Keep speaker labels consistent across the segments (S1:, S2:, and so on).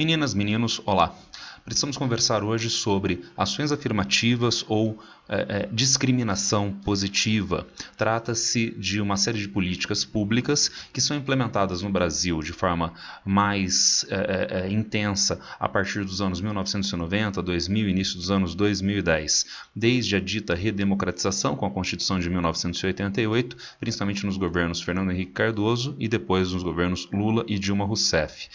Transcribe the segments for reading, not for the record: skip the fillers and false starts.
S1: Meninas, meninos, olá! Precisamos conversar hoje sobre ações afirmativas ou discriminação positiva. Trata-se de uma série de políticas públicas que são implementadas no Brasil de forma mais intensa a partir dos anos 1990, 2000, início dos anos 2010, desde a dita redemocratização com a Constituição de 1988, principalmente nos governos Fernando Henrique Cardoso e depois nos governos Lula e Dilma Rousseff.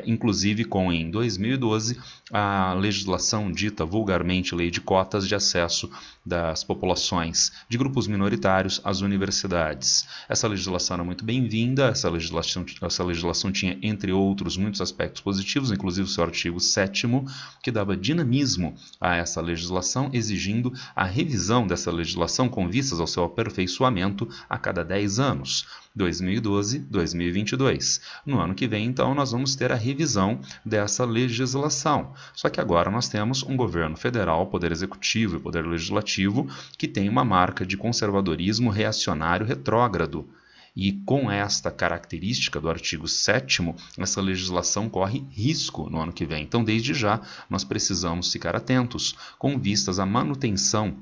S1: Inclusive com, em 2012, a legislação dita vulgarmente Lei de Cotas de Acesso das populações de grupos minoritários às universidades. Essa legislação era muito bem-vinda, essa legislação tinha, entre outros, muitos aspectos positivos, inclusive o seu artigo 7º, que dava dinamismo a essa legislação, exigindo a revisão dessa legislação com vistas ao seu aperfeiçoamento a cada 10 anos. 2012, 2022. No ano que vem, então, nós vamos ter a revisão dessa legislação. Só que agora nós temos um governo federal, poder executivo e poder legislativo, que tem uma marca de conservadorismo reacionário retrógrado. E com esta característica do artigo 7º, essa legislação corre risco no ano que vem. Então, desde já, nós precisamos ficar atentos, com vistas à manutenção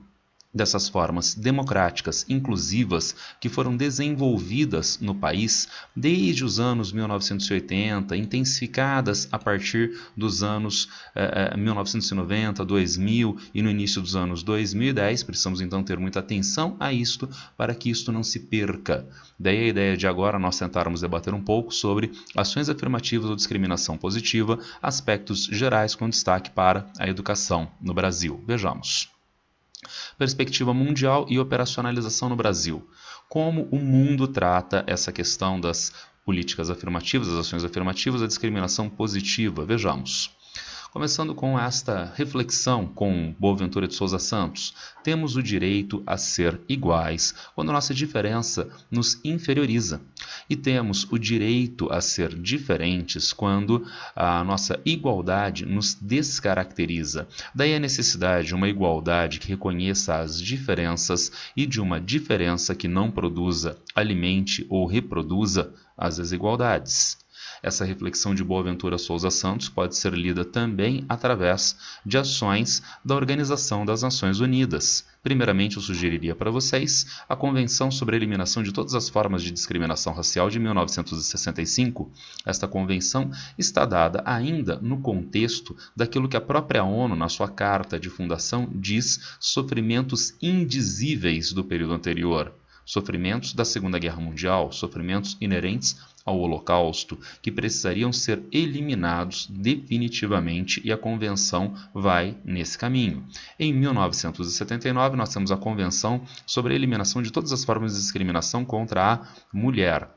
S1: dessas formas democráticas, inclusivas, que foram desenvolvidas no país desde os anos 1980, intensificadas a partir dos anos 1990, 2000 e no início dos anos 2010. Precisamos então ter muita atenção a isto para que isto não se perca. Daí a ideia de agora nós tentarmos debater um pouco sobre ações afirmativas ou discriminação positiva, aspectos gerais com destaque para a educação no Brasil. Vejamos. Perspectiva mundial e operacionalização no Brasil. Como o mundo trata essa questão das políticas afirmativas, das ações afirmativas, a discriminação positiva? Vejamos. Começando com esta reflexão com Boaventura de Souza Santos, temos o direito a ser iguais quando nossa diferença nos inferioriza. E temos o direito a ser diferentes quando a nossa igualdade nos descaracteriza. Daí a necessidade de uma igualdade que reconheça as diferenças e de uma diferença que não produza, alimente ou reproduza as desigualdades. Essa reflexão de Boaventura Souza Santos pode ser lida também através de ações da Organização das Nações Unidas. Primeiramente, eu sugeriria para vocês a Convenção sobre a Eliminação de Todas as Formas de Discriminação Racial de 1965. Esta convenção está dada ainda no contexto daquilo que a própria ONU, na sua carta de fundação, diz sofrimentos indizíveis do período anterior. Sofrimentos da Segunda Guerra Mundial, sofrimentos inerentes ao Holocausto, que precisariam ser eliminados definitivamente, e a Convenção vai nesse caminho. Em 1979, nós temos a Convenção sobre a Eliminação de Todas as Formas de Discriminação contra a Mulher.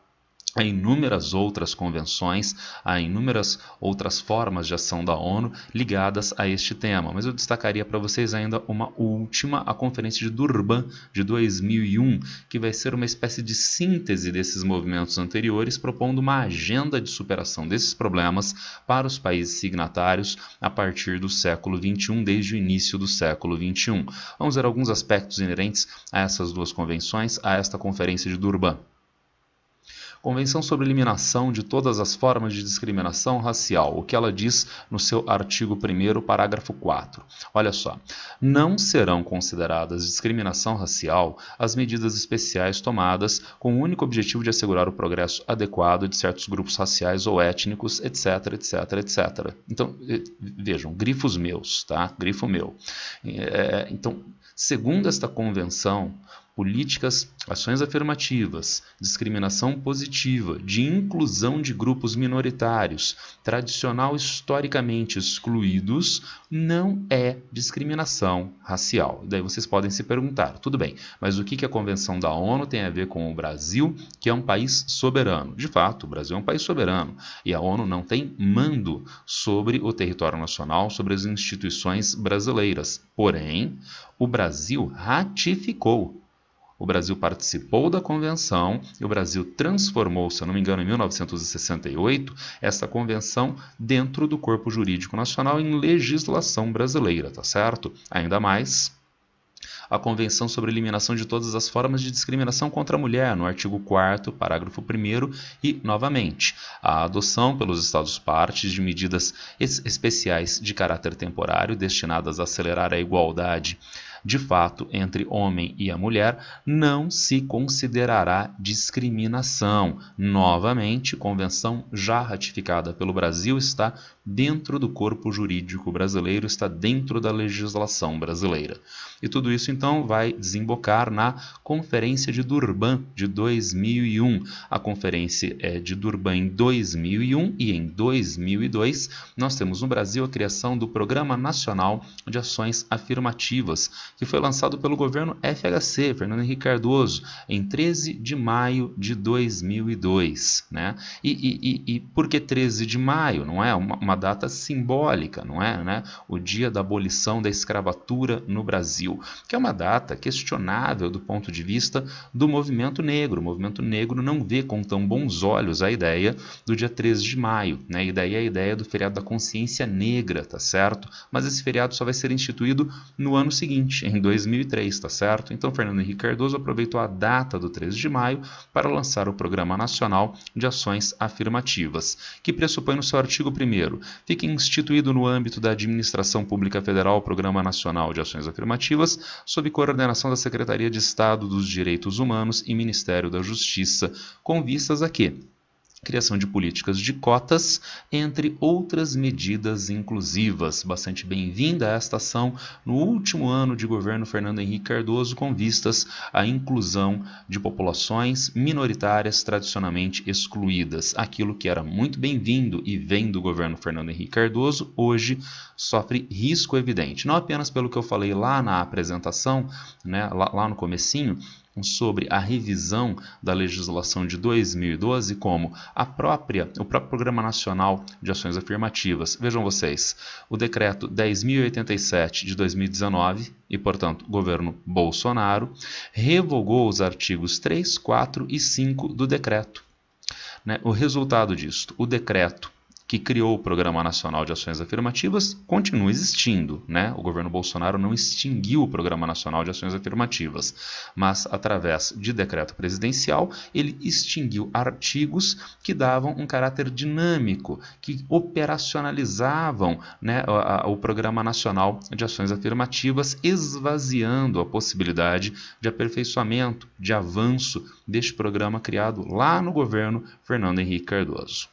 S1: Há inúmeras outras convenções, há inúmeras outras formas de ação da ONU ligadas a este tema, mas eu destacaria para vocês ainda uma última, a Conferência de Durban de 2001, que vai ser uma espécie de síntese desses movimentos anteriores, propondo uma agenda de superação desses problemas para os países signatários a partir do século XXI, desde o início do século XXI. Vamos ver alguns aspectos inerentes a essas duas convenções, a esta Conferência de Durban. Convenção sobre a Eliminação de Todas as Formas de Discriminação Racial, o que ela diz no seu artigo 1º, parágrafo 4. Olha só, não serão consideradas discriminação racial as medidas especiais tomadas com o único objetivo de assegurar o progresso adequado de certos grupos raciais ou étnicos, etc, etc, etc. Então, vejam, grifos meus, tá? Grifo meu. Então, segundo esta convenção, políticas, ações afirmativas, discriminação positiva, de inclusão de grupos minoritários, tradicional historicamente excluídos, não é discriminação racial. Daí vocês podem se perguntar, tudo bem, mas o que a Convenção da ONU tem a ver com o Brasil, que é um país soberano? De fato, o Brasil é um país soberano, e a ONU não tem mando sobre o território nacional, sobre as instituições brasileiras. Porém, o Brasil ratificou. O Brasil participou da convenção e o Brasil transformou, se eu não me engano, em 1968, essa convenção dentro do corpo jurídico nacional em legislação brasileira, tá certo? Ainda mais, a Convenção sobre a Eliminação de Todas as Formas de Discriminação contra a Mulher, no artigo 4º, parágrafo 1º, e, novamente, a adoção pelos Estados-partes de medidas especiais de caráter temporário destinadas a acelerar a igualdade de fato entre homem e a mulher, não se considerará discriminação. Novamente, convenção já ratificada pelo Brasil está dentro do corpo jurídico brasileiro, está dentro da legislação brasileira. E tudo isso, então, vai desembocar na Conferência de Durban de 2001. A Conferência de Durban em 2001 e em 2002, nós temos no Brasil a criação do Programa Nacional de Ações Afirmativas, que foi lançado pelo governo FHC, Fernando Henrique Cardoso, em 13 de maio de 2002. Né? E por que 13 de maio? Não é uma data simbólica, não é? Né? O dia da abolição da escravatura no Brasil, que é uma data questionável do ponto de vista do movimento negro. O movimento negro não vê com tão bons olhos a ideia do dia 13 de maio, né? E daí a ideia do feriado da consciência negra, tá certo? Mas esse feriado só vai ser instituído no ano seguinte, em 2003, tá certo? Então, Fernando Henrique Cardoso aproveitou a data do 13 de maio para lançar o Programa Nacional de Ações Afirmativas, que pressupõe no seu artigo 1º, fica instituído no âmbito da Administração Pública Federal o Programa Nacional de Ações Afirmativas, sob coordenação da Secretaria de Estado dos Direitos Humanos e Ministério da Justiça, com vistas a quê? Criação de políticas de cotas, entre outras medidas inclusivas. Bastante bem-vinda a esta ação no último ano de governo Fernando Henrique Cardoso, com vistas à inclusão de populações minoritárias tradicionalmente excluídas. Aquilo que era muito bem-vindo e vem do governo Fernando Henrique Cardoso, hoje sofre risco evidente. Não apenas pelo que eu falei lá na apresentação, né, lá no comecinho, sobre a revisão da legislação de 2012, como o próprio Programa Nacional de Ações Afirmativas. Vejam vocês, o decreto 10.087 de 2019, e portanto governo Bolsonaro, revogou os artigos 3, 4 e 5 do decreto. Né? O resultado disto, o decreto que criou o Programa Nacional de Ações Afirmativas continua existindo, né? O governo Bolsonaro não extinguiu o Programa Nacional de Ações Afirmativas, mas através de decreto presidencial ele extinguiu artigos que davam um caráter dinâmico, que operacionalizavam, né, o Programa Nacional de Ações Afirmativas, esvaziando a possibilidade de aperfeiçoamento, de avanço deste programa criado lá no governo Fernando Henrique Cardoso.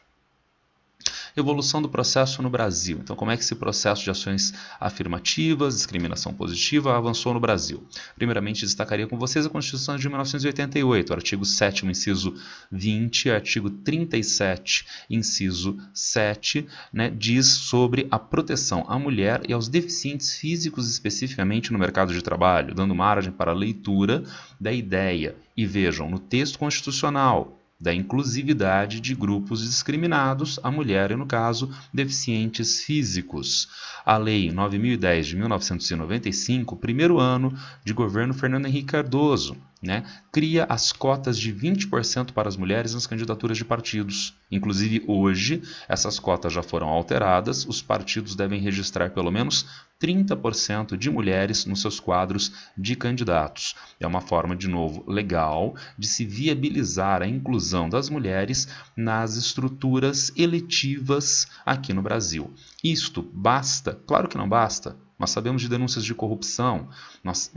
S1: Evolução do processo no Brasil. Então, como é que esse processo de ações afirmativas, discriminação positiva, avançou no Brasil? Primeiramente, destacaria com vocês a Constituição de 1988, artigo 7º, inciso 20, artigo 37, inciso 7, né, diz sobre a proteção à mulher e aos deficientes físicos, especificamente no mercado de trabalho, dando margem para a leitura da ideia. E vejam, no texto constitucional, da inclusividade de grupos discriminados, a mulher e, no caso, deficientes físicos. A Lei 9.010 de 1995, primeiro ano de governo Fernando Henrique Cardoso, né, cria as cotas de 20% para as mulheres nas candidaturas de partidos. Inclusive, hoje, essas cotas já foram alteradas, os partidos devem registrar pelo menos 30% de mulheres nos seus quadros de candidatos. É uma forma, de novo, legal de se viabilizar a inclusão das mulheres nas estruturas eletivas aqui no Brasil. Isto basta? Claro que não basta. Nós sabemos de denúncias de corrupção, nós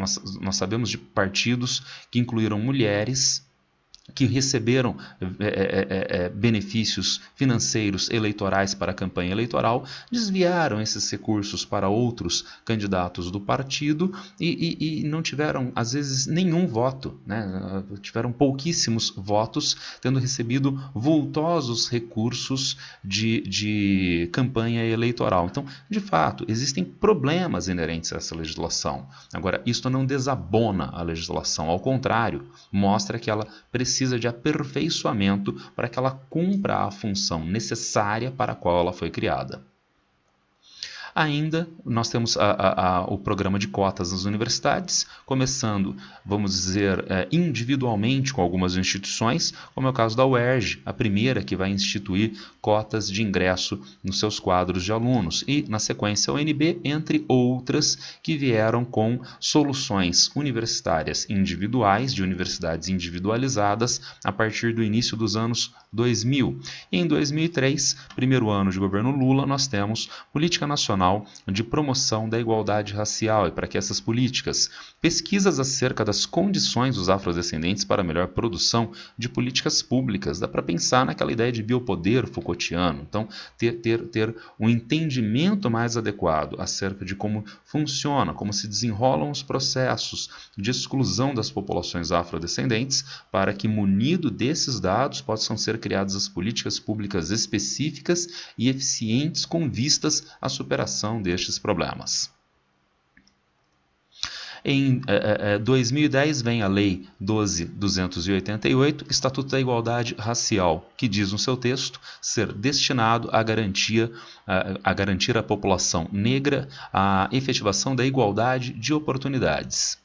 S1: sabemos de partidos que incluíram mulheres, que receberam benefícios financeiros eleitorais para a campanha eleitoral, desviaram esses recursos para outros candidatos do partido e não tiveram, às vezes, nenhum voto, né? Tiveram pouquíssimos votos, tendo recebido vultosos recursos de campanha eleitoral. Então, de fato, existem problemas inerentes a essa legislação. Agora, isto não desabona a legislação, ao contrário, mostra que ela precisa de aperfeiçoamento para que ela cumpra a função necessária para a qual ela foi criada. Ainda nós temos o programa de cotas nas universidades, começando, vamos dizer, individualmente com algumas instituições, como é o caso da UERJ, a primeira que vai instituir cotas de ingresso nos seus quadros de alunos, e na sequência a UNB, entre outras que vieram com soluções universitárias individuais, de universidades individualizadas, a partir do início dos anos 2000. E em 2003, primeiro ano de governo Lula, nós temos Política Nacional de Promoção da Igualdade Racial, e para que essas políticas, pesquisas acerca das condições dos afrodescendentes para melhor produção de políticas públicas. Dá para pensar naquela ideia de biopoder Foucaultiano, então ter um entendimento mais adequado acerca de como funciona, como se desenrolam os processos de exclusão das populações afrodescendentes, para que, munido desses dados, possam ser criadas as políticas públicas específicas e eficientes com vistas à superação destes problemas. Em 2010 vem a Lei 12.288, Estatuto da Igualdade Racial, que diz no seu texto ser destinado a garantir à população negra a efetivação da igualdade de oportunidades.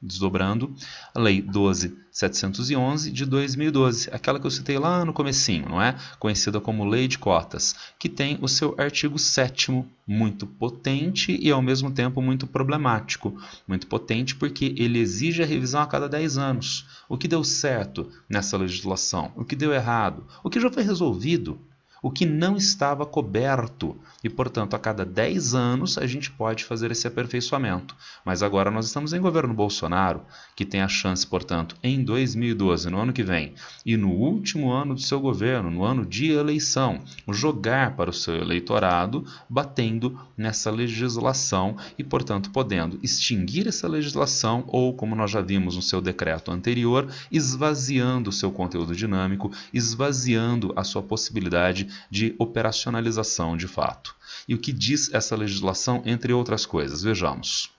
S1: Desdobrando, a Lei 12.711 de 2012, aquela que eu citei lá no comecinho, não é? Conhecida como Lei de Cotas, que tem o seu artigo 7º muito potente e ao mesmo tempo muito problemático. Muito potente porque ele exige a revisão a cada 10 anos. O que deu certo nessa legislação? O que deu errado? O que já foi resolvido? O que não estava coberto, e, portanto, a cada 10 anos a gente pode fazer esse aperfeiçoamento. Mas agora nós estamos em governo Bolsonaro, que tem a chance, portanto, em 2012, no ano que vem, e no último ano do seu governo, no ano de eleição, jogar para o seu eleitorado, batendo nessa legislação e, portanto, podendo extinguir essa legislação ou, como nós já vimos no seu decreto anterior, esvaziando o seu conteúdo dinâmico, esvaziando a sua possibilidade de operacionalização de fato. E o que diz essa legislação, entre outras coisas? Vejamos.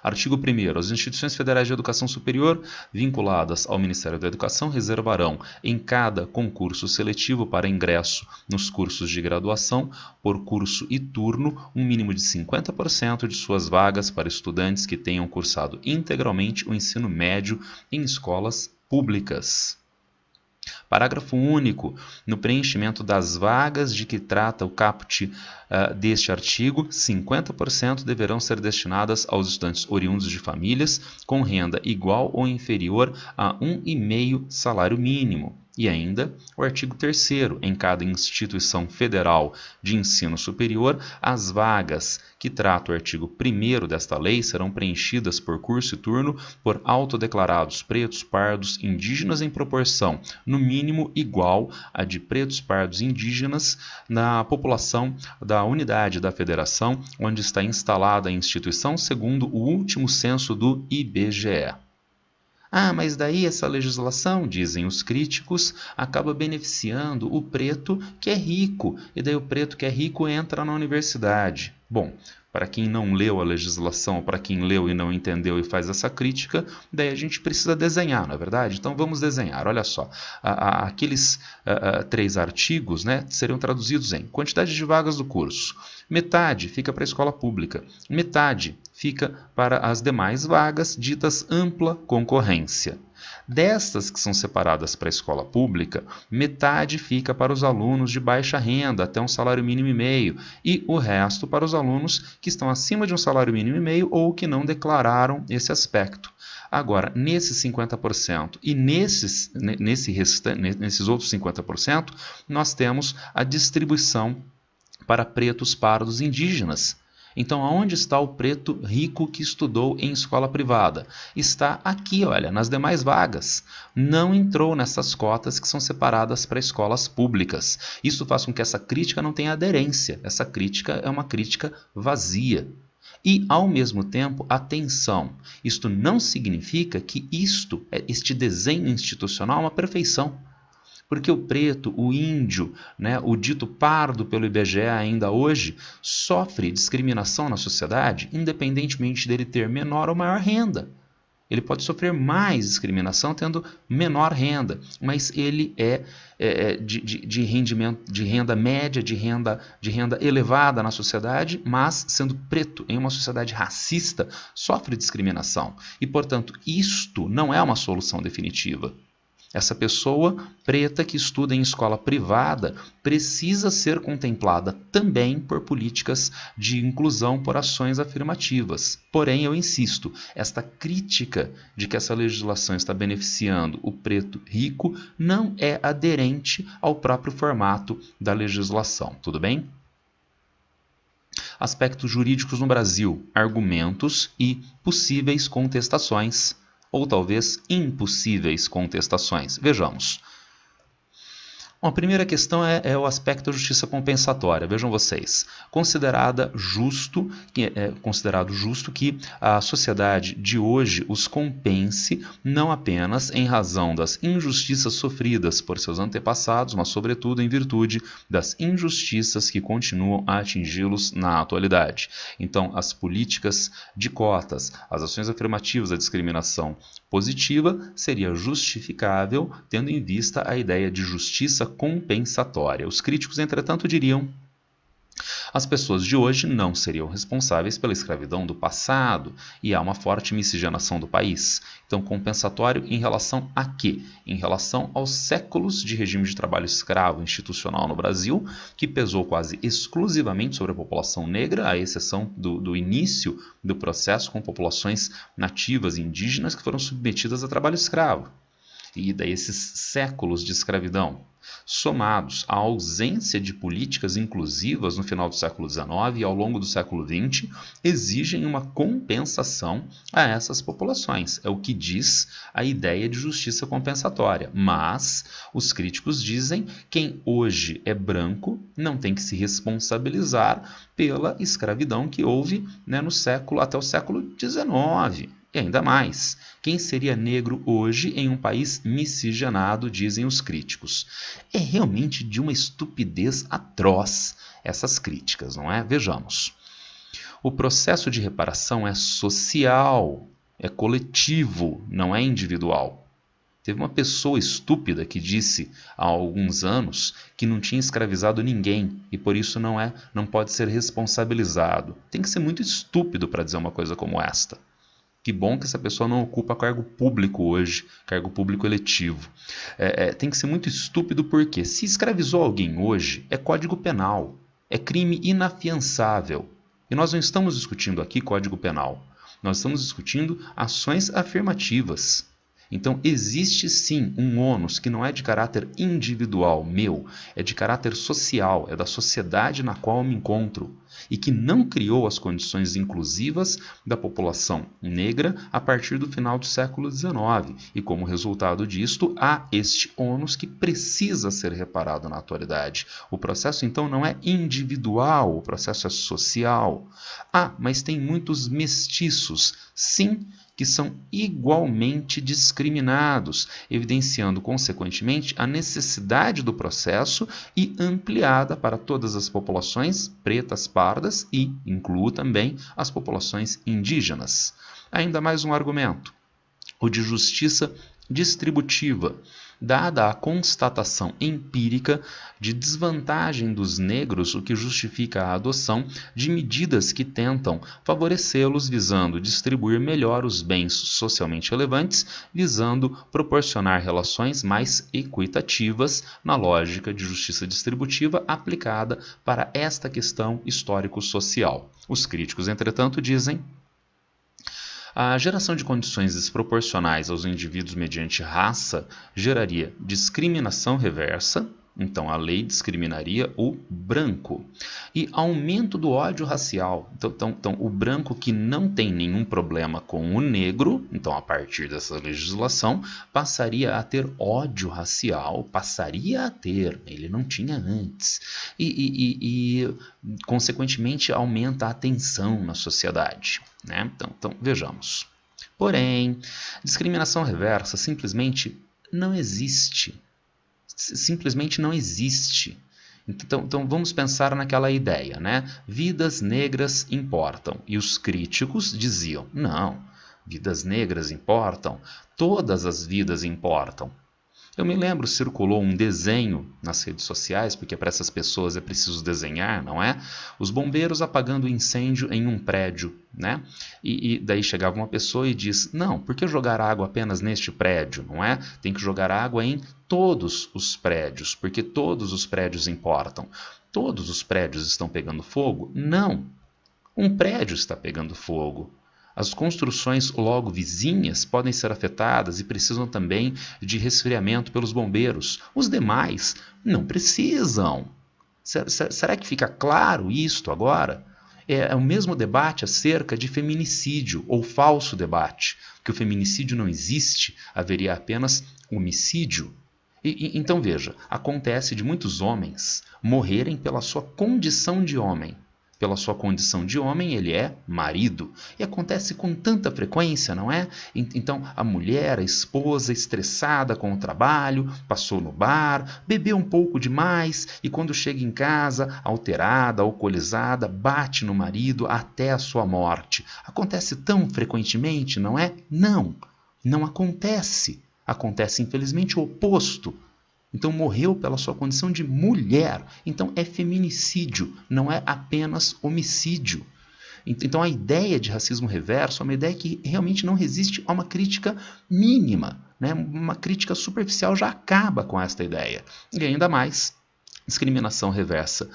S1: Artigo 1º. As instituições federais de educação superior vinculadas ao Ministério da Educação reservarão em cada concurso seletivo para ingresso nos cursos de graduação, por curso e turno, um mínimo de 50% de suas vagas para estudantes que tenham cursado integralmente o ensino médio em escolas públicas. Parágrafo único. No preenchimento das vagas de que trata o caput deste artigo, 50% deverão ser destinadas aos estudantes oriundos de famílias com renda igual ou inferior a 1,5 salário mínimo. E ainda, o artigo 3º, em cada instituição federal de ensino superior, as vagas que trata o artigo 1º desta lei serão preenchidas por curso e turno por autodeclarados pretos, pardos, indígenas em proporção, no mínimo igual à de pretos, pardos e indígenas na população da unidade da federação onde está instalada a instituição, segundo o último censo do IBGE. Ah, mas daí essa legislação, dizem os críticos, acaba beneficiando o preto que é rico, e daí o preto que é rico entra na universidade. Bom, para quem não leu a legislação, para quem leu e não entendeu e faz essa crítica, daí a gente precisa desenhar, não é verdade? Então vamos desenhar, olha só. Aqueles 3 artigos, né, seriam traduzidos em quantidade de vagas do curso. Metade fica para a escola pública, metade fica para as demais vagas ditas ampla concorrência. Destas que são separadas para a escola pública, metade fica para os alunos de baixa renda, até um salário mínimo e meio, e o resto para os alunos que estão acima de um salário mínimo e meio ou que não declararam esse aspecto. Agora, nesses 50% e nesses outros 50%, nós temos a distribuição para pretos, pardos e indígenas. Então, aonde está o preto rico que estudou em escola privada? Está aqui, olha, nas demais vagas. Não entrou nessas cotas que são separadas para escolas públicas. Isso faz com que essa crítica não tenha aderência. Essa crítica é uma crítica vazia. E, ao mesmo tempo, atenção, isto não significa que este desenho institucional é uma perfeição. Porque o preto, o índio, né, o dito pardo pelo IBGE ainda hoje, sofre discriminação na sociedade, independentemente dele ter menor ou maior renda. Ele pode sofrer mais discriminação tendo menor renda, mas ele de rendimento, de renda média, de renda elevada na sociedade, mas sendo preto em uma sociedade racista, sofre discriminação. E, portanto, isto não é uma solução definitiva. Essa pessoa preta que estuda em escola privada precisa ser contemplada também por políticas de inclusão, por ações afirmativas. Porém, eu insisto, esta crítica de que essa legislação está beneficiando o preto rico não é aderente ao próprio formato da legislação. Tudo bem? Aspectos jurídicos no Brasil, argumentos e possíveis contestações, ou talvez impossíveis contestações. Vejamos. Bom, a primeira questão é o aspecto da justiça compensatória. Vejam vocês, considerado justo que a sociedade de hoje os compense não apenas em razão das injustiças sofridas por seus antepassados, mas sobretudo em virtude das injustiças que continuam a atingi-los na atualidade. Então, as políticas de cotas, as ações afirmativas da discriminação positiva seria justificável tendo em vista a ideia de justiça compensatória. Os críticos, entretanto, diriam: as pessoas de hoje não seriam responsáveis pela escravidão do passado e há uma forte miscigenação do país. Então, compensatório em relação a quê? Em relação aos séculos de regime de trabalho escravo institucional no Brasil, que pesou quase exclusivamente sobre a população negra, à exceção do início do processo com populações nativas e indígenas que foram submetidas a trabalho escravo. E daí esses séculos de escravidão, somados à ausência de políticas inclusivas no final do século XIX e ao longo do século XX, exigem uma compensação a essas populações. É o que diz a ideia de justiça compensatória. Mas os críticos dizem que quem hoje é branco não tem que se responsabilizar pela escravidão que houve, até o século XIX. E ainda mais, quem seria negro hoje em um país miscigenado, dizem os críticos. É realmente de uma estupidez atroz essas críticas, não é? Vejamos. O processo de reparação é social, é coletivo, não é individual. Teve uma pessoa estúpida que disse há alguns anos que não tinha escravizado ninguém e por isso não pode ser responsabilizado. Tem que ser muito estúpido para dizer uma coisa como esta. Que bom que essa pessoa não ocupa cargo público hoje, cargo público eletivo. Tem que ser muito estúpido porque se escravizou alguém hoje, é código penal, é crime inafiançável. E nós não estamos discutindo aqui código penal, nós estamos discutindo ações afirmativas. Então existe sim um ônus que não é de caráter individual meu, é de caráter social, é da sociedade na qual eu me encontro e que não criou as condições inclusivas da população negra a partir do final do século XIX. E como resultado disto, há este ônus que precisa ser reparado na atualidade. O processo então não é individual, o processo é social. Mas tem muitos mestiços, sim, que são igualmente discriminados, evidenciando, consequentemente, a necessidade do processo e ampliada para todas as populações pretas, pardas e incluo também as populações indígenas. Ainda mais um argumento, o de justiça distributiva, dada a constatação empírica de desvantagem dos negros, o que justifica a adoção de medidas que tentam favorecê-los, visando distribuir melhor os bens socialmente relevantes, visando proporcionar relações mais equitativas na lógica de justiça distributiva aplicada para esta questão histórico-social. Os críticos, entretanto, dizem: a geração de condições desproporcionais aos indivíduos mediante raça geraria discriminação reversa, então a lei discriminaria o branco, e aumento do ódio racial. Então o branco que não tem nenhum problema com o negro, então a partir dessa legislação, passaria a ter ódio racial, ele não tinha antes, e consequentemente aumenta a tensão na sociedade. Então, vejamos. Porém, discriminação reversa simplesmente não existe. Então vamos pensar naquela ideia, Vidas negras importam. E os críticos diziam: não, Vidas negras importam, todas as vidas importam. Eu me lembro, circulou um desenho nas redes sociais, porque para essas pessoas é preciso desenhar, não é? Os bombeiros apagando o incêndio em um prédio, né? E daí chegava uma pessoa e diz, não, por que jogar água apenas neste prédio, não é? Tem que jogar água em todos os prédios, porque todos os prédios importam. Todos os prédios estão pegando fogo? Não. Um prédio está pegando fogo. As construções logo vizinhas podem ser afetadas e precisam também de resfriamento pelos bombeiros. Os demais não precisam. Será que fica claro isto agora? É o mesmo debate acerca de feminicídio ou falso debate, que o feminicídio não existe, haveria apenas homicídio. Então veja, acontece de muitos homens morrerem pela sua condição de homem. Pela sua condição de homem, ele é marido. E acontece com tanta frequência, não é? Então, a mulher, a esposa, estressada com o trabalho, passou no bar, bebeu um pouco demais e quando chega em casa, alterada, alcoolizada, bate no marido até a sua morte. Acontece tão frequentemente, não é? Não, não acontece. Acontece, infelizmente, o oposto. Então morreu pela sua condição de mulher. Então é feminicídio, não é apenas homicídio. Então a ideia de racismo reverso é uma ideia que realmente não resiste a uma crítica mínima, né? Uma crítica superficial já acaba com esta ideia. E ainda mais, discriminação reversa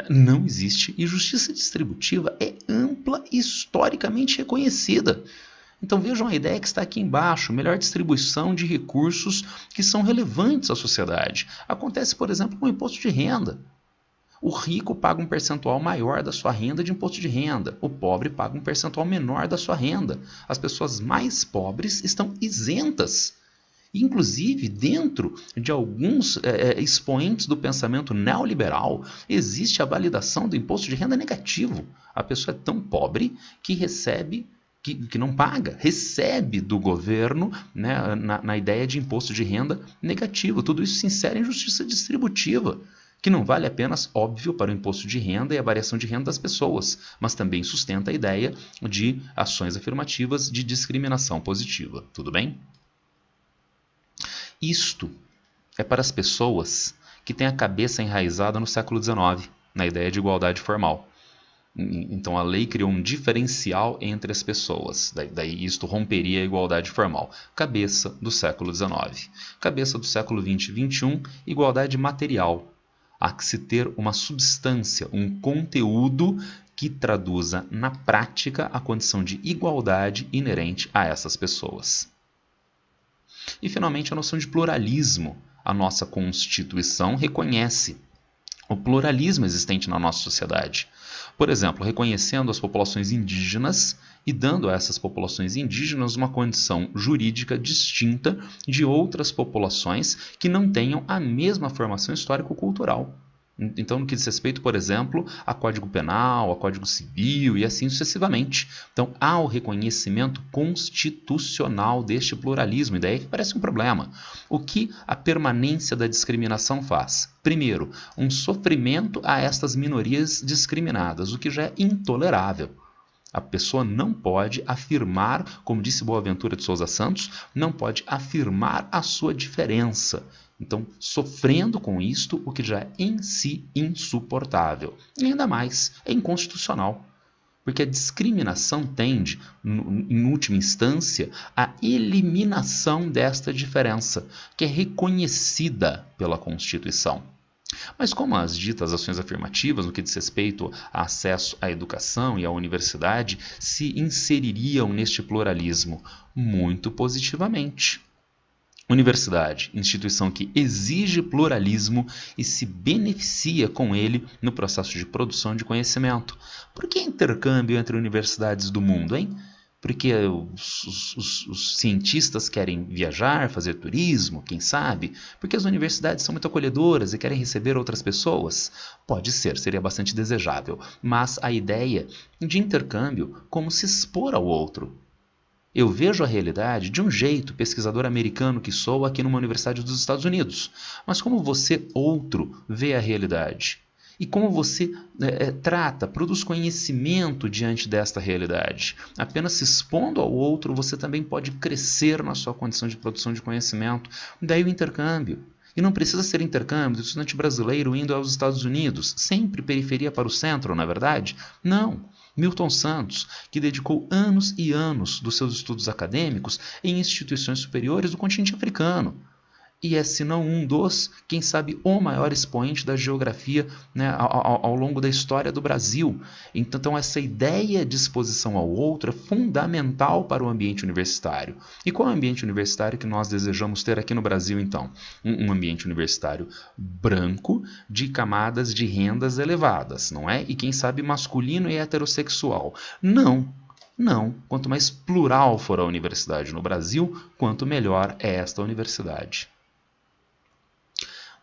S1: não existe e justiça distributiva é ampla e historicamente reconhecida. Então vejam a ideia que está aqui embaixo, melhor distribuição de recursos que são relevantes à sociedade. Acontece, por exemplo, com o imposto de renda. O rico paga um percentual maior da sua renda de imposto de renda. O pobre paga um percentual menor da sua renda. As pessoas mais pobres estão isentas. Inclusive, dentro de alguns expoentes do pensamento neoliberal, existe a validação do imposto de renda negativo. A pessoa é tão pobre que recebe... Que não paga, recebe do governo, né, na ideia de imposto de renda negativo. Tudo isso se insere em justiça distributiva, que não vale apenas, óbvio, para o imposto de renda e a variação de renda das pessoas, mas também sustenta a ideia de ações afirmativas de discriminação positiva. Tudo bem? Isto é para as pessoas que têm a cabeça enraizada no século XIX, na ideia de igualdade formal. Então a lei criou um diferencial entre as pessoas, daí isto romperia a igualdade formal. Cabeça do século XIX. Cabeça do século XX e XXI, igualdade material. Há que se ter uma substância, um conteúdo que traduza na prática a condição de igualdade inerente a essas pessoas. E finalmente a noção de pluralismo. A nossa Constituição reconhece o pluralismo existente na nossa sociedade. Por exemplo, reconhecendo as populações indígenas e dando a essas populações indígenas uma condição jurídica distinta de outras populações que não tenham a mesma formação histórico-cultural. Então, no que diz respeito, por exemplo, a Código Penal, a Código Civil e assim sucessivamente. Então, há o reconhecimento constitucional deste pluralismo, e daí que parece um problema. O que a permanência da discriminação faz? Primeiro, um sofrimento a estas minorias discriminadas, o que já é intolerável. A pessoa não pode afirmar, como disse Boaventura de Souza Santos, não pode afirmar a sua diferença. Então, sofrendo com isto, o que já é em si insuportável. E ainda mais, é inconstitucional. Porque a discriminação tende, em última instância, à eliminação desta diferença, que é reconhecida pela Constituição. Mas como as ditas ações afirmativas, no que diz respeito a acesso à educação e à universidade, se inseririam neste pluralismo? Muito positivamente. Universidade, instituição que exige pluralismo e se beneficia com ele no processo de produção de conhecimento. Por que intercâmbio entre universidades do mundo, hein? Porque os cientistas querem viajar, fazer turismo, quem sabe? Porque as universidades são muito acolhedoras e querem receber outras pessoas? Pode ser, seria bastante desejável. Mas a ideia de intercâmbio como se expor ao outro. Eu vejo a realidade de um jeito, pesquisador americano que sou aqui numa universidade dos Estados Unidos. Mas como você, outro, vê a realidade? E como você produz conhecimento diante desta realidade. Apenas se expondo ao outro, você também pode crescer na sua condição de produção de conhecimento. Daí o intercâmbio. E não precisa ser intercâmbio do estudante brasileiro indo aos Estados Unidos, sempre periferia para o centro, não é verdade? Não. Milton Santos, que dedicou anos e anos dos seus estudos acadêmicos em instituições superiores do continente africano. E é, se não um dos, quem sabe, o maior expoente da geografia, né, ao longo da história do Brasil. Então, essa ideia de exposição ao outro é fundamental para o ambiente universitário. E qual é o ambiente universitário que nós desejamos ter aqui no Brasil, então? Um ambiente universitário branco, de camadas de rendas elevadas, não é? E quem sabe masculino e heterossexual. Não. Não. Quanto mais plural for a universidade no Brasil, quanto melhor é esta universidade.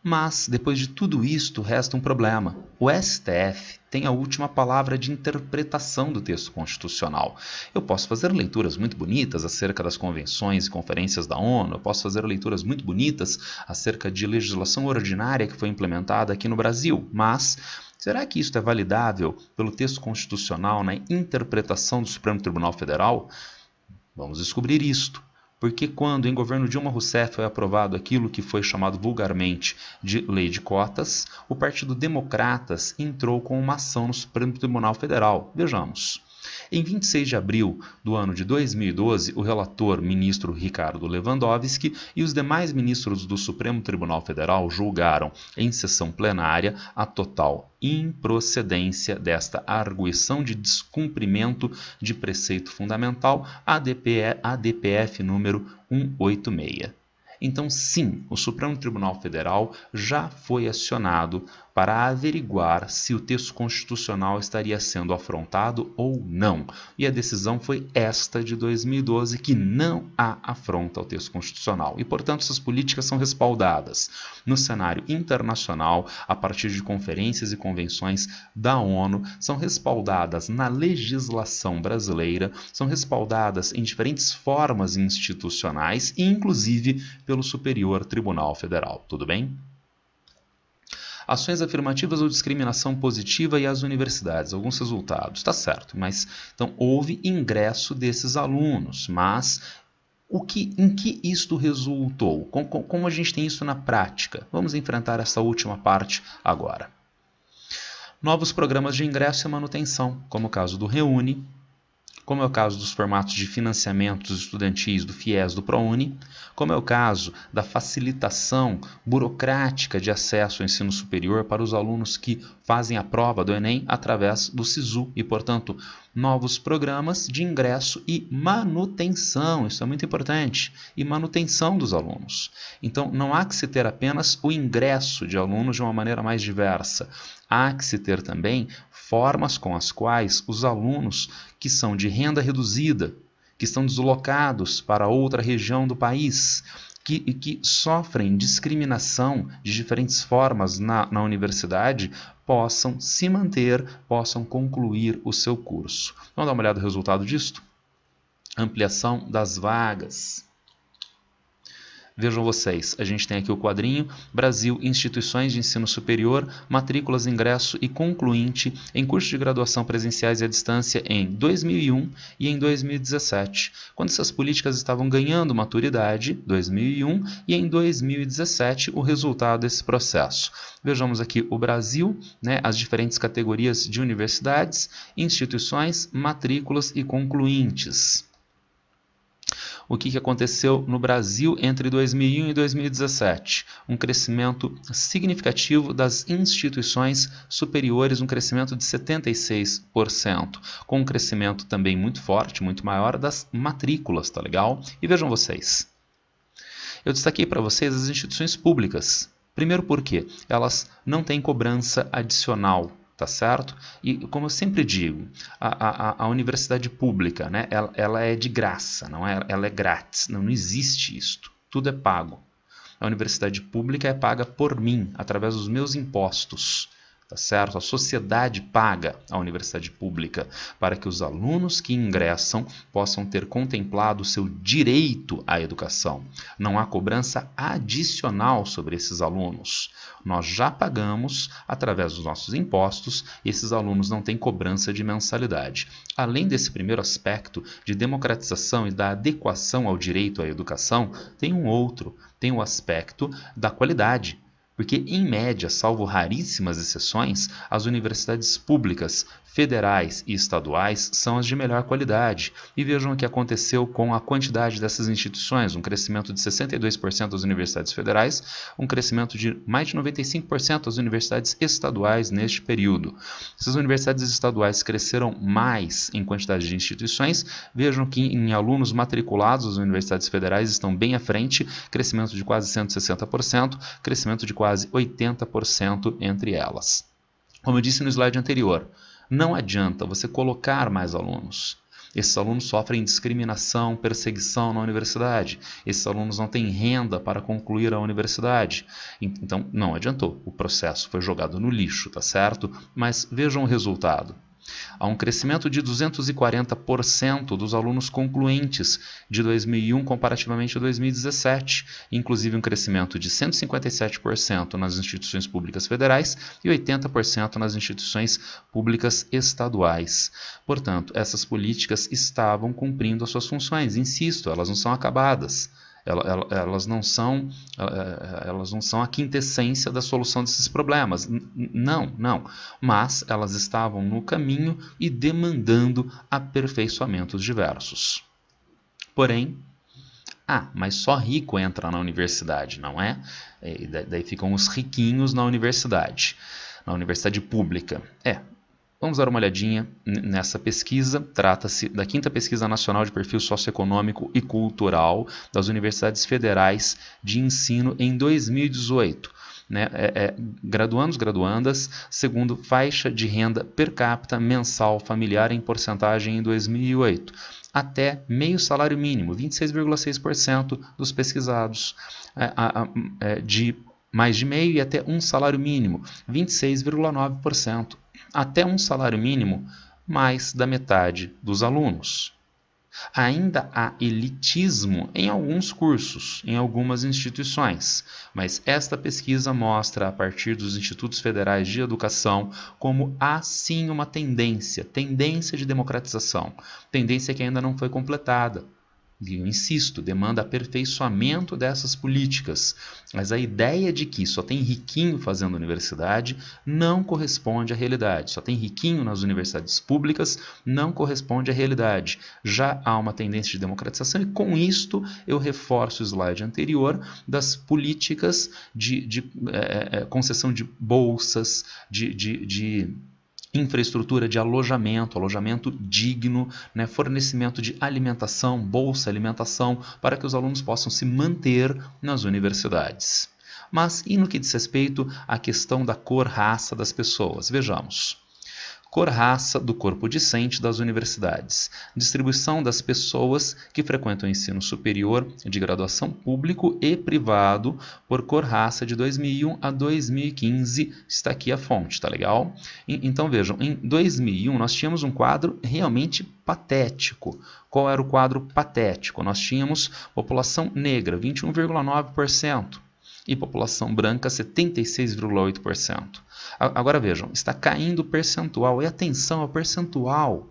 S1: Mas, depois de tudo isto, resta um problema. O STF tem a última palavra de interpretação do texto constitucional. Eu posso fazer leituras muito bonitas acerca das convenções e conferências da ONU, eu posso fazer leituras muito bonitas acerca de legislação ordinária que foi implementada aqui no Brasil, mas será que isso é validável pelo texto constitucional na interpretação do Supremo Tribunal Federal? Vamos descobrir isto. Porque quando, em governo Dilma Rousseff, foi aprovado aquilo que foi chamado vulgarmente de lei de cotas, o Partido Democratas entrou com uma ação no Supremo Tribunal Federal. Vejamos. Em 26 de abril do ano de 2012, o relator ministro Ricardo Lewandowski e os demais ministros do Supremo Tribunal Federal julgaram, em sessão plenária, a total improcedência desta arguição de descumprimento de preceito fundamental ADPF número 186. Então, sim, o Supremo Tribunal Federal já foi acionado para averiguar se o texto constitucional estaria sendo afrontado ou não. E a decisão foi esta de 2012, que não há afronta ao texto constitucional. E, portanto, essas políticas são respaldadas no cenário internacional, a partir de conferências e convenções da ONU, são respaldadas na legislação brasileira, são respaldadas em diferentes formas institucionais e, inclusive, pelo Superior Tribunal Federal. Tudo bem? Ações afirmativas ou discriminação positiva e as universidades. Alguns resultados. Está certo, mas então houve ingresso desses alunos, mas em que isto resultou? Como a gente tem isso na prática? Vamos enfrentar essa última parte agora. Novos programas de ingresso e manutenção, como o caso do Reúne, como é o caso dos formatos de financiamentos estudantis do FIES do ProUni, como é o caso da facilitação burocrática de acesso ao ensino superior para os alunos que fazem a prova do Enem através do SISU e, portanto, novos programas de ingresso e manutenção, isso é muito importante, e manutenção dos alunos. Então, não há que se ter apenas o ingresso de alunos de uma maneira mais diversa, há que se ter também formas com as quais os alunos que são de renda reduzida, que estão deslocados para outra região do país, que sofrem discriminação de diferentes formas na universidade, possam se manter, possam concluir o seu curso. Vamos dar uma olhada no resultado disto? Ampliação das vagas. Vejam vocês, a gente tem aqui o quadrinho Brasil, instituições de ensino superior, matrículas, ingresso e concluinte em cursos de graduação presenciais e à distância em 2001 e em 2017, quando essas políticas estavam ganhando maturidade, 2001, e em 2017 o resultado desse processo. Vejamos aqui o Brasil, né, as diferentes categorias de universidades, instituições, matrículas e concluintes. O que aconteceu no Brasil entre 2001 e 2017? Um crescimento significativo das instituições superiores, um crescimento de 76%, com um crescimento também muito forte, muito maior das matrículas, tá legal? E vejam vocês, eu destaquei para vocês as instituições públicas. Primeiro porque elas não têm cobrança adicional, tá certo? E como eu sempre digo, a universidade pública, né, ela é de graça, não é? Ela é grátis, não existe isto, tudo é pago. A universidade pública é paga por mim, através dos meus impostos, tá certo? A sociedade paga a universidade pública para que os alunos que ingressam possam ter contemplado o seu direito à educação. Não há cobrança adicional sobre esses alunos. Nós já pagamos através dos nossos impostos e esses alunos não têm cobrança de mensalidade. Além desse primeiro aspecto de democratização e da adequação ao direito à educação, tem um outro, tem o aspecto da qualidade. Porque, em média, salvo raríssimas exceções, as universidades públicas, federais e estaduais são as de melhor qualidade. E vejam o que aconteceu com a quantidade dessas instituições, um crescimento de 62% das universidades federais, um crescimento de mais de 95% das universidades estaduais neste período. Essas universidades estaduais cresceram mais em quantidade de instituições, vejam que em alunos matriculados as universidades federais estão bem à frente, crescimento de quase 160%, crescimento de quase 80% entre elas. Como eu disse no slide anterior, não adianta você colocar mais alunos. Esses alunos sofrem discriminação, perseguição na universidade. Esses alunos não têm renda para concluir a universidade. Então, não adiantou. O processo foi jogado no lixo, tá certo? Mas vejam o resultado. Há um crescimento de 240% dos alunos concluentes de 2001 comparativamente a 2017, inclusive um crescimento de 157% nas instituições públicas federais e 80% nas instituições públicas estaduais. Portanto, essas políticas estavam cumprindo as suas funções. Insisto, elas não são acabadas. Elas não são a quintessência da solução desses problemas. Não. Mas elas estavam no caminho e demandando aperfeiçoamentos diversos. Porém, mas só rico entra na universidade, não é? E daí ficam os riquinhos na universidade pública. Vamos dar uma olhadinha nessa pesquisa. Trata-se da 5ª Pesquisa Nacional de Perfil Socioeconômico e Cultural das Universidades Federais de Ensino em 2018. Graduandos, graduandas, segundo faixa de renda per capita mensal familiar em porcentagem em 2008. Até meio salário mínimo, 26,6% dos pesquisados, de mais de meio e até um salário mínimo, 26,9%. Até um salário mínimo, mais da metade dos alunos. Ainda há elitismo em alguns cursos, em algumas instituições, mas esta pesquisa mostra, a partir dos institutos federais de educação, como há sim uma tendência de democratização, tendência que ainda não foi completada. Eu insisto, demanda aperfeiçoamento dessas políticas, mas a ideia de que só tem riquinho fazendo universidade não corresponde à realidade. Só tem riquinho nas universidades públicas não corresponde à realidade. Já há uma tendência de democratização e com isto eu reforço o slide anterior das políticas de concessão de bolsas, de infraestrutura de alojamento digno, fornecimento de alimentação, bolsa alimentação, para que os alunos possam se manter nas universidades. Mas e no que diz respeito à questão da cor-raça das pessoas? Vejamos. Cor-raça do corpo discente das universidades. Distribuição das pessoas que frequentam o ensino superior de graduação público e privado por cor-raça de 2001 a 2015. Está aqui a fonte, tá legal? Então vejam, em 2001 nós tínhamos um quadro realmente patético. Qual era o quadro patético? Nós tínhamos população negra, 21,9%. E população branca, 76,8%. Agora vejam, está caindo o percentual. E atenção ao percentual,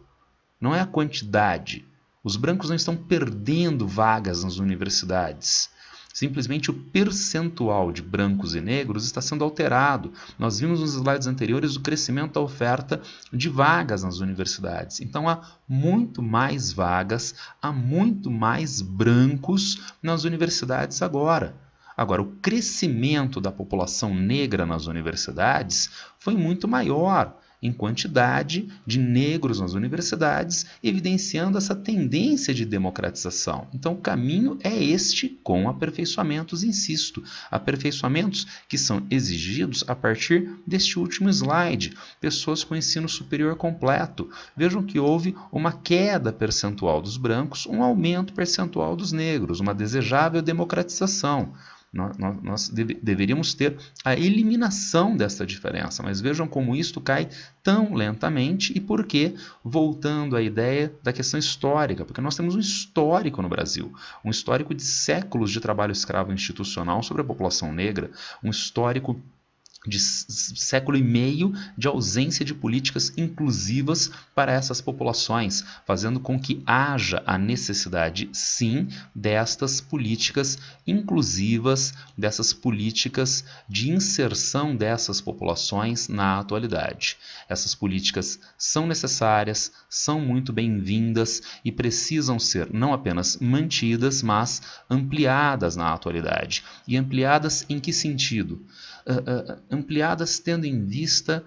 S1: não é a quantidade. Os brancos não estão perdendo vagas nas universidades. Simplesmente o percentual de brancos e negros está sendo alterado. Nós vimos nos slides anteriores o crescimento da oferta de vagas nas universidades. Então há muito mais vagas, há muito mais brancos nas universidades agora. Agora, o crescimento da população negra nas universidades foi muito maior em quantidade de negros nas universidades, evidenciando essa tendência de democratização. Então, o caminho é este, com aperfeiçoamentos, insisto, aperfeiçoamentos que são exigidos a partir deste último slide. Pessoas com ensino superior completo. Vejam que houve uma queda percentual dos brancos, um aumento percentual dos negros, uma desejável democratização. Nós deveríamos ter a eliminação dessa diferença, mas vejam como isto cai tão lentamente e por quê? Voltando à ideia da questão histórica, porque nós temos um histórico no Brasil, um histórico de séculos de trabalho escravo institucional sobre a população negra, um histórico de século e meio de ausência de políticas inclusivas para essas populações, fazendo com que haja a necessidade, sim, destas políticas inclusivas, dessas políticas de inserção dessas populações na atualidade. Essas políticas são necessárias, são muito bem-vindas e precisam ser não apenas mantidas, mas ampliadas na atualidade. E ampliadas em que sentido? Ampliadas tendo em vista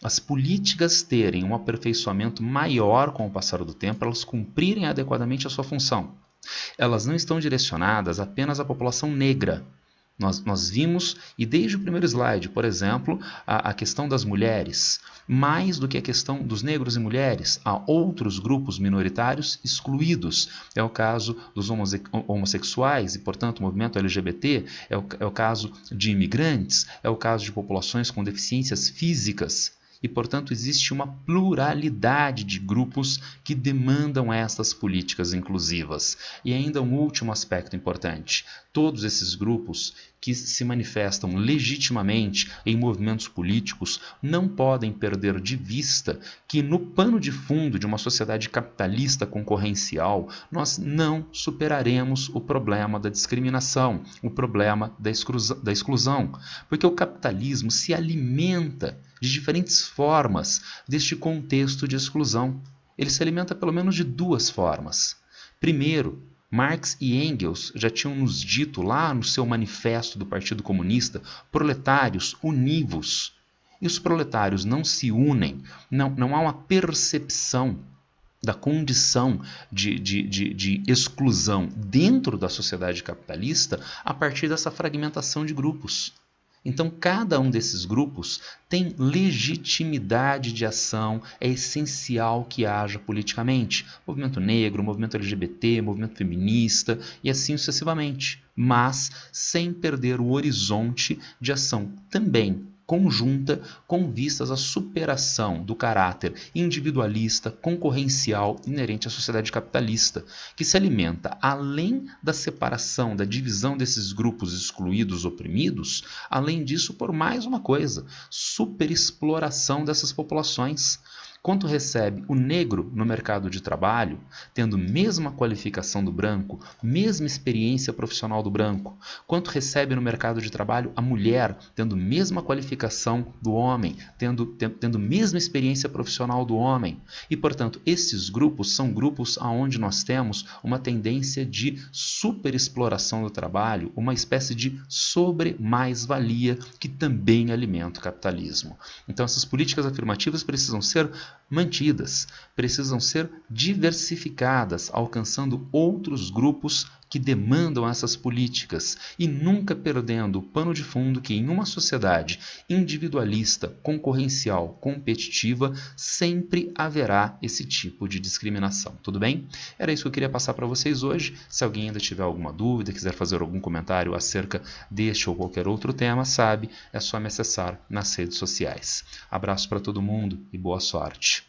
S1: as políticas terem um aperfeiçoamento maior com o passar do tempo, elas cumprirem adequadamente a sua função. Elas não estão direcionadas apenas à população negra. Nós vimos, e desde o primeiro slide, por exemplo, a questão das mulheres, mais do que a questão dos negros e mulheres, há outros grupos minoritários excluídos. É o caso dos homossexuais e, portanto, o movimento LGBT, é o caso de imigrantes, é o caso de populações com deficiências físicas. E, portanto, existe uma pluralidade de grupos que demandam estas políticas inclusivas. E ainda um último aspecto importante. Todos esses grupos que se manifestam legitimamente em movimentos políticos não podem perder de vista que no pano de fundo de uma sociedade capitalista concorrencial, nós não superaremos o problema da discriminação, o problema da exclusão, porque o capitalismo se alimenta de diferentes formas deste contexto de exclusão. Ele se alimenta pelo menos de duas formas. Primeiro, Marx e Engels já tinham nos dito lá no seu manifesto do Partido Comunista, proletários, univos. E os proletários não se unem, não há uma percepção da condição de exclusão dentro da sociedade capitalista a partir dessa fragmentação de grupos. Então, cada um desses grupos tem legitimidade de ação, é essencial que haja politicamente. Movimento negro, movimento LGBT, movimento feminista e assim sucessivamente. Mas sem perder o horizonte de ação também conjunta com vistas à superação do caráter individualista, concorrencial inerente à sociedade capitalista, que se alimenta, além da separação, da divisão desses grupos excluídos, oprimidos, além disso, por mais uma coisa, superexploração dessas populações. Quanto recebe o negro no mercado de trabalho, tendo mesma qualificação do branco, mesma experiência profissional do branco? Quanto recebe no mercado de trabalho a mulher, tendo mesma qualificação do homem, tendo mesma experiência profissional do homem? E, portanto, esses grupos são grupos onde nós temos uma tendência de superexploração do trabalho, uma espécie de sobre-mais-valia que também alimenta o capitalismo. Então, essas políticas afirmativas precisam ser mantidas, precisam ser diversificadas, alcançando outros grupos que demandam essas políticas e nunca perdendo o pano de fundo que em uma sociedade individualista, concorrencial, competitiva, sempre haverá esse tipo de discriminação. Tudo bem? Era isso que eu queria passar para vocês hoje. Se alguém ainda tiver alguma dúvida, quiser fazer algum comentário acerca deste ou qualquer outro tema, sabe, é só me acessar nas redes sociais. Abraço para todo mundo e boa sorte.